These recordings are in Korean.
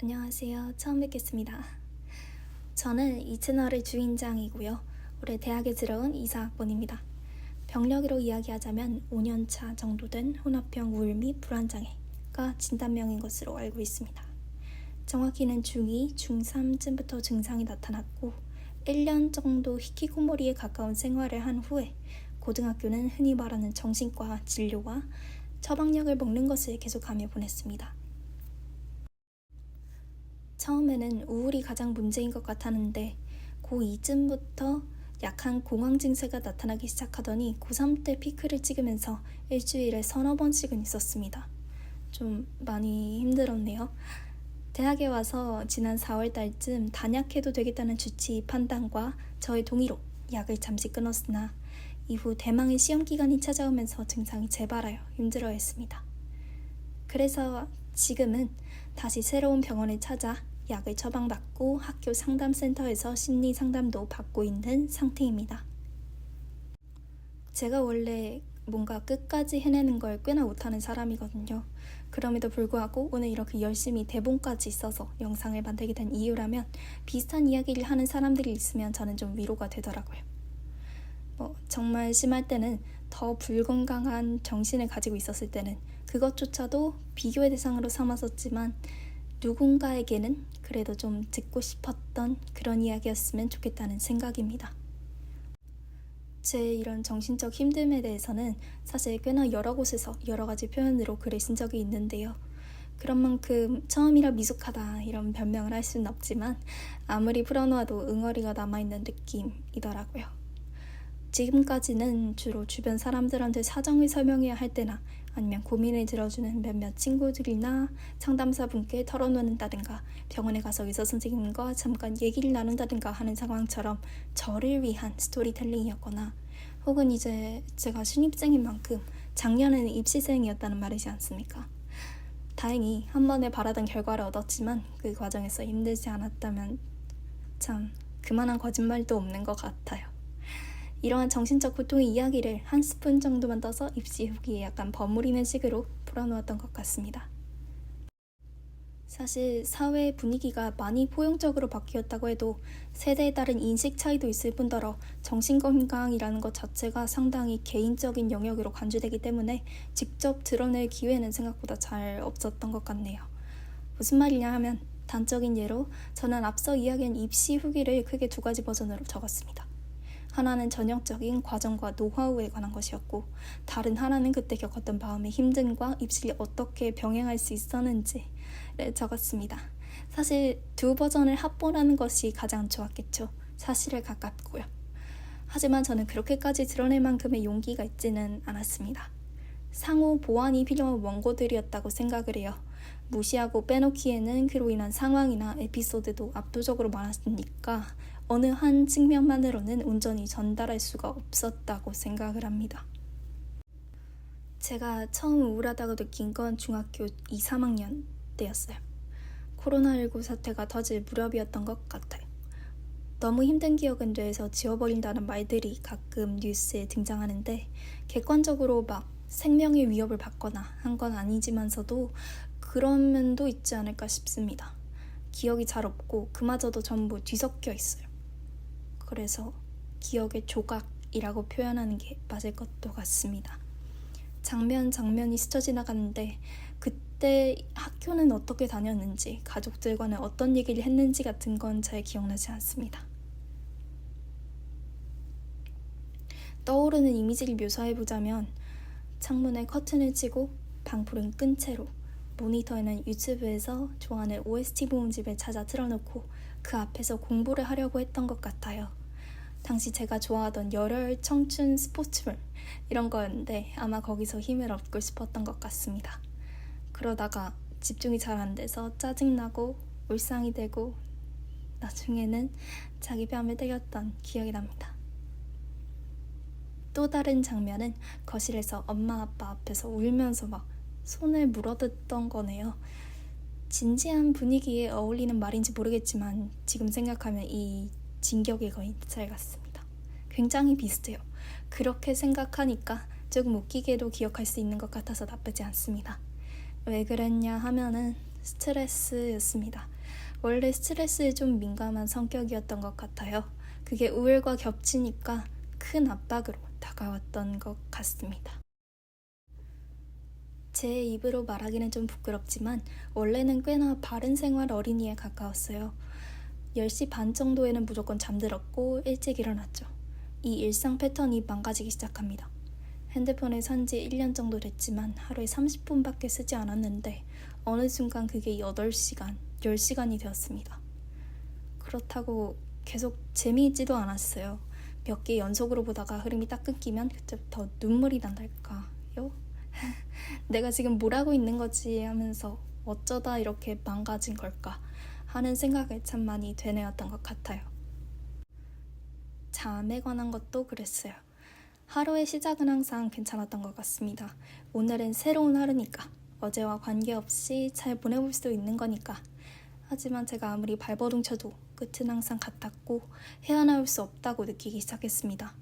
안녕하세요. 처음 뵙겠습니다. 저는 이 채널의 주인장이고요. 올해 대학에 들어온 이사학번입니다. 병력으로 이야기하자면 5년차 정도 된 혼합형 우울 및 불안장애가 진단명인 것으로 알고 있습니다. 정확히는 중2, 중3쯤부터 증상이 나타났고 1년 정도 히키코모리에 가까운 생활을 한 후에 고등학교는 흔히 말하는 정신과 진료와 처방약을 먹는 것을 계속하며 보냈습니다. 처음에는 우울이 가장 문제인 것 같았는데 고2쯤부터 약한 공황 증세가 나타나기 시작하더니 고3 때 피크를 찍으면서 일주일에 서너 번씩은 있었습니다. 좀 많이 힘들었네요. 대학에 와서 지난 4월 달쯤 단약해도 되겠다는 주치 판단과 저의 동의로 약을 잠시 끊었으나 이후 대망의 시험 기간이 찾아오면서 증상이 재발하여 힘들어했습니다. 그래서 지금은 다시 새로운 병원을 찾아 약을 처방받고 학교 상담센터에서 심리 상담도 받고 있는 상태입니다. 제가 원래 뭔가 끝까지 해내는 걸 꽤나 못하는 사람이거든요. 그럼에도 불구하고 오늘 이렇게 열심히 대본까지 써서 영상을 만들게 된 이유라면 비슷한 이야기를 하는 사람들이 있으면 저는 좀 위로가 되더라고요. 정말 심할 때는 더 불건강한 정신을 가지고 있었을 때는 그것조차도 비교의 대상으로 삼았었지만 누군가에게는 그래도 좀 듣고 싶었던 그런 이야기였으면 좋겠다는 생각입니다. 제 이런 정신적 힘듦에 대해서는 사실 꽤나 여러 곳에서 여러 가지 표현으로 글을 쓴 적이 있는데요. 그런 만큼 처음이라 미숙하다 이런 변명을 할 수는 없지만 아무리 풀어놓아도 응어리가 남아있는 느낌이더라고요. 지금까지는 주로 주변 사람들한테 사정을 설명해야 할 때나 아니면 고민을 들어주는 몇몇 친구들이나 상담사분께 털어놓는다든가 병원에 가서 의사 선생님과 잠깐 얘기를 나눈다든가 하는 상황처럼 저를 위한 스토리텔링이었거나 혹은 이제 제가 신입생인 만큼 작년에는 입시생이었다는 말이지 않습니까? 다행히 한 번에 바라던 결과를 얻었지만 그 과정에서 힘들지 않았다면 참 그만한 거짓말도 없는 것 같아요. 이러한 정신적 고통의 이야기를 한 스푼 정도만 떠서 입시 후기에 약간 버무리는 식으로 풀어놓았던 것 같습니다. 사실 사회 분위기가 많이 포용적으로 바뀌었다고 해도 세대에 따른 인식 차이도 있을 뿐더러 정신건강이라는 것 자체가 상당히 개인적인 영역으로 간주되기 때문에 직접 드러낼 기회는 생각보다 잘 없었던 것 같네요. 무슨 말이냐 하면 단적인 예로 저는 앞서 이야기한 입시 후기를 크게 두 가지 버전으로 적었습니다. 하나는 전형적인 과정과 노하우에 관한 것이었고 다른 하나는 그때 겪었던 마음의 힘듦과 입시를 어떻게 병행할 수 있었는지를 적었습니다. 사실 두 버전을 합본하는 것이 가장 좋았겠죠. 사실에 가깝고요. 하지만 저는 그렇게까지 드러낼 만큼의 용기가 있지는 않았습니다. 상호 보완이 필요한 원고들이었다고 생각을 해요. 무시하고 빼놓기에는 그로 인한 상황이나 에피소드도 압도적으로 많았으니까 어느 한 측면만으로는 온전히 전달할 수가 없었다고 생각을 합니다. 제가 처음 우울하다고 느낀 건 중학교 2, 3학년 때였어요. 코로나19 사태가 터질 무렵이었던 것 같아요. 너무 힘든 기억은 뇌에서 지워버린다는 말들이 가끔 뉴스에 등장하는데 객관적으로 막 생명의 위협을 받거나 한 건 아니지만서도 그런 면도 있지 않을까 싶습니다. 기억이 잘 없고 그마저도 전부 뒤섞여 있어요. 그래서 기억의 조각이라고 표현하는 게 맞을 것도 같습니다. 장면이 스쳐 지나가는데 그때 학교는 어떻게 다녔는지 가족들과는 어떤 얘기를 했는지 같은 건 잘 기억나지 않습니다. 떠오르는 이미지를 묘사해보자면 창문에 커튼을 치고 방불은 끈 채로 모니터에는 유튜브에서 좋아하는 OST 모음집을 찾아 틀어놓고 그 앞에서 공부를 하려고 했던 것 같아요. 당시 제가 좋아하던 열혈 청춘 스포츠물 이런 거였는데 아마 거기서 힘을 얻고 싶었던 것 같습니다. 그러다가 집중이 잘 안 돼서 짜증나고 울상이 되고 나중에는 자기 뺨을 때렸던 기억이 납니다. 또 다른 장면은 거실에서 엄마 아빠 앞에서 울면서 막 손을 물어뜯던 거네요. 진지한 분위기에 어울리는 말인지 모르겠지만 지금 생각하면 이 진격의 거인 짤 같습니다. 굉장히 비슷해요. 그렇게 생각하니까 조금 웃기게도 기억할 수 있는 것 같아서 나쁘지 않습니다. 왜 그랬냐 하면은 스트레스였습니다. 원래 스트레스에 좀 민감한 성격이었던 것 같아요. 그게 우울과 겹치니까 큰 압박으로 다가왔던 것 같습니다. 제 입으로 말하기는 좀 부끄럽지만 원래는 꽤나 바른 생활 어린이에 가까웠어요. 10시 반 정도에는 무조건 잠들었고 일찍 일어났죠. 이 일상 패턴이 망가지기 시작합니다. 핸드폰을 산 지 1년 정도 됐지만 하루에 30분밖에 쓰지 않았는데 어느 순간 그게 8시간, 10시간이 되었습니다. 그렇다고 계속 재미있지도 않았어요. 몇 개 연속으로 보다가 흐름이 딱 끊기면 그때부터 눈물이 난달까요? 내가 지금 뭘 하고 있는 거지 하면서 어쩌다 이렇게 망가진 걸까 하는 생각을 참 많이 되뇌었던 것 같아요. 잠에 관한 것도 그랬어요. 하루의 시작은 항상 괜찮았던 것 같습니다. 오늘은 새로운 하루니까, 어제와 관계없이 잘 보내볼 수도 있는 거니까. 하지만 제가 아무리 발버둥 쳐도 끝은 항상 같았고 헤어나올 수 없다고 느끼기 시작했습니다.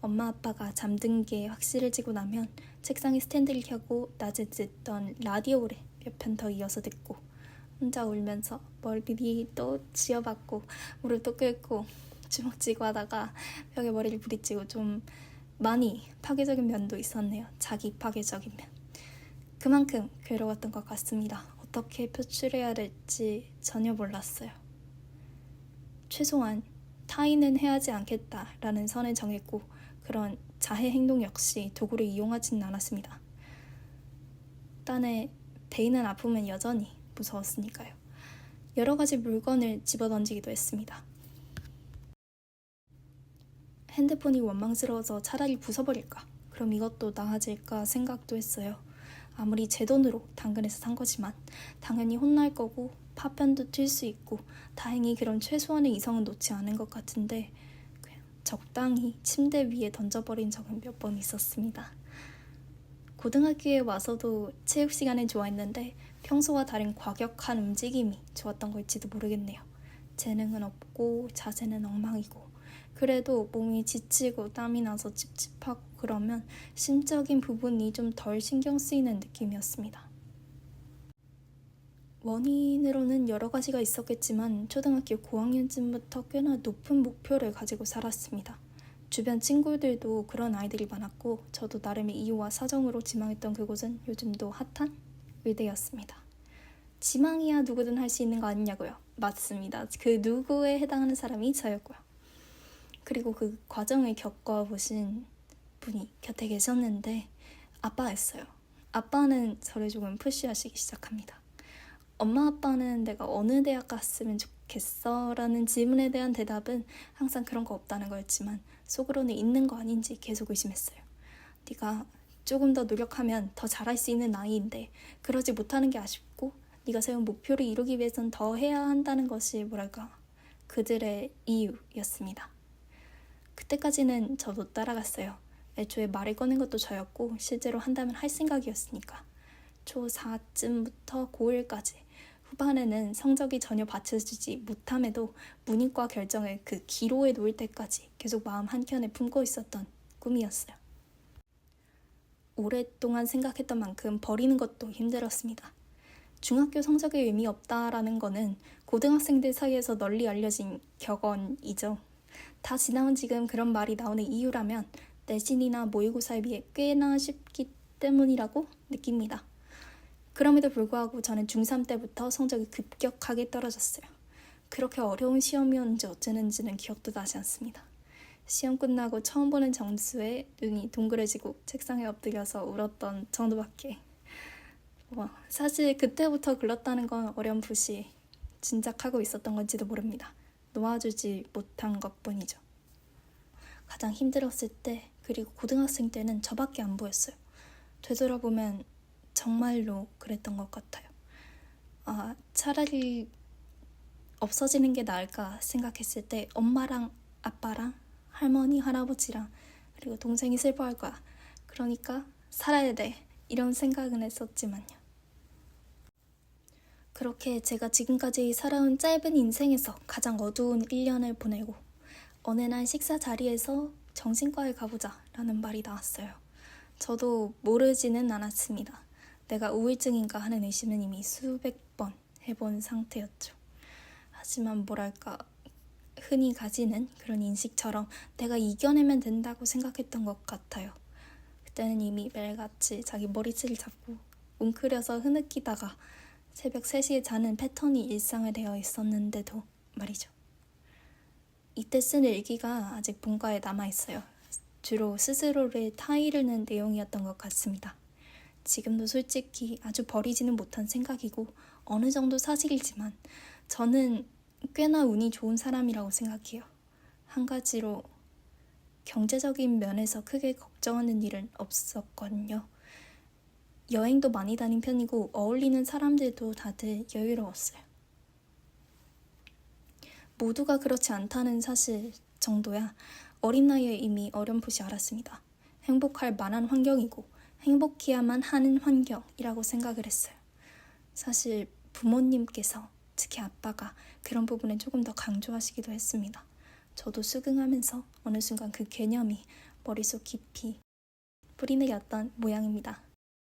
엄마 아빠가 잠든 게 확실해지고 나면 책상에 스탠드를 켜고 낮에 듣던 라디오를 몇 편 더 이어서 듣고 혼자 울면서 머리 또 지어받고 무릎도 꿇고 주먹 쥐고 하다가 벽에 머리를 부딪히고 좀 많이 파괴적인 면도 있었네요. 자기 파괴적인 면. 그만큼 괴로웠던 것 같습니다. 어떻게 표출해야 될지 전혀 몰랐어요. 최소한 타인은 해하지 않겠다라는 선을 정했고 그런 자해 행동 역시 도구를 이용하지는 않았습니다. 딴에 베이는 아프면 여전히 무서웠으니까요. 여러 가지 물건을 집어던지기도 했습니다. 핸드폰이 원망스러워서 차라리 부숴버릴까? 그럼 이것도 나아질까 생각도 했어요. 아무리 제 돈으로 당근에서 산 거지만 당연히 혼날 거고 파편도 튈 수 있고 다행히 그런 최소한의 이성은 놓지 않은 것 같은데 그냥 적당히 침대 위에 던져버린 적은 몇 번 있었습니다. 고등학교에 와서도 체육 시간을 좋아했는데 평소와 다른 과격한 움직임이 좋았던 걸지도 모르겠네요. 재능은 없고 자세는 엉망이고 그래도 몸이 지치고 땀이 나서 찝찝하고 그러면 심적인 부분이 좀 덜 신경 쓰이는 느낌이었습니다. 원인으로는 여러 가지가 있었겠지만 초등학교 고학년쯤부터 꽤나 높은 목표를 가지고 살았습니다. 주변 친구들도 그런 아이들이 많았고 저도 나름의 이유와 사정으로 지망했던 그곳은 요즘도 핫한 의대였습니다. 지망이야 누구든 할 수 있는 거 아니냐고요? 맞습니다. 그 누구에 해당하는 사람이 저였고요. 그리고 그 과정을 겪어보신 분이 곁에 계셨는데 아빠였어요. 아빠는 저를 조금 푸시하시기 시작합니다. 엄마 아빠는 내가 어느 대학 갔으면 좋겠어? 라는 질문에 대한 대답은 항상 그런 거 없다는 거였지만 속으로는 있는 거 아닌지 계속 의심했어요. 네가 조금 더 노력하면 더 잘할 수 있는 나이인데 그러지 못하는 게 아쉽고 네가 세운 목표를 이루기 위해선 더 해야 한다는 것이 뭐랄까 그들의 이유였습니다. 그때까지는 저도 따라갔어요. 애초에 말을 꺼낸 것도 저였고 실제로 한다면 할 생각이었으니까. 초4쯤부터 고1까지 후반에는 성적이 전혀 받쳐주지 못함에도 문이과 결정을 그 기로에 놓을 때까지 계속 마음 한켠에 품고 있었던 꿈이었어요. 오랫동안 생각했던 만큼 버리는 것도 힘들었습니다. 중학교 성적에 의미 없다라는 거는 고등학생들 사이에서 널리 알려진 격언이죠. 다 지나온 지금 그런 말이 나오는 이유라면 내신이나 모의고사에 비해 꽤나 쉽기 때문이라고 느낍니다. 그럼에도 불구하고 저는 중3 때부터 성적이 급격하게 떨어졌어요. 그렇게 어려운 시험이었는지 어쩌는지는 기억도 나지 않습니다. 시험 끝나고 처음 보는 점수에 눈이 동그래지고 책상에 엎드려서 울었던 정도밖에. 사실 그때부터 글렀다는 건 어렴풋이 짐작하고 있었던 건지도 모릅니다. 놓아주지 못한 것뿐이죠. 가장 힘들었을 때 그리고 고등학생 때는 저밖에 안 보였어요. 되돌아보면 정말로 그랬던 것 같아요. 차라리 없어지는 게 나을까 생각했을 때 엄마랑 아빠랑 할머니, 할아버지랑 그리고 동생이 슬퍼할 거야. 그러니까 살아야 돼. 이런 생각은 했었지만요. 그렇게 제가 지금까지 살아온 짧은 인생에서 가장 어두운 1년을 보내고 어느 날 식사 자리에서 정신과에 가보자 라는 말이 나왔어요. 저도 모르지는 않았습니다. 내가 우울증인가 하는 의심은 이미 수백 번 해본 상태였죠. 하지만 뭐랄까 흔히 가지는 그런 인식처럼 내가 이겨내면 된다고 생각했던 것 같아요. 그때는 이미 매일같이 자기 머리채를 잡고 웅크려서 흐느끼다가 새벽 3시에 자는 패턴이 일상화 되어 있었는데도 말이죠. 이때 쓴 일기가 아직 본가에 남아있어요. 주로 스스로를 타이르는 내용이었던 것 같습니다. 지금도 솔직히 아주 버리지는 못한 생각이고 어느 정도 사실이지만 저는 꽤나 운이 좋은 사람이라고 생각해요. 한 가지로 경제적인 면에서 크게 걱정하는 일은 없었거든요. 여행도 많이 다닌 편이고 어울리는 사람들도 다들 여유로웠어요. 모두가 그렇지 않다는 사실 정도야 어린 나이에 이미 어렴풋이 알았습니다. 행복할 만한 환경이고 행복해야만 하는 환경이라고 생각을 했어요. 사실 부모님께서 특히 아빠가 그런 부분에 조금 더 강조하시기도 했습니다. 저도 수긍하면서 어느 순간 그 개념이 머릿속 깊이 뿌리내렸던 모양입니다.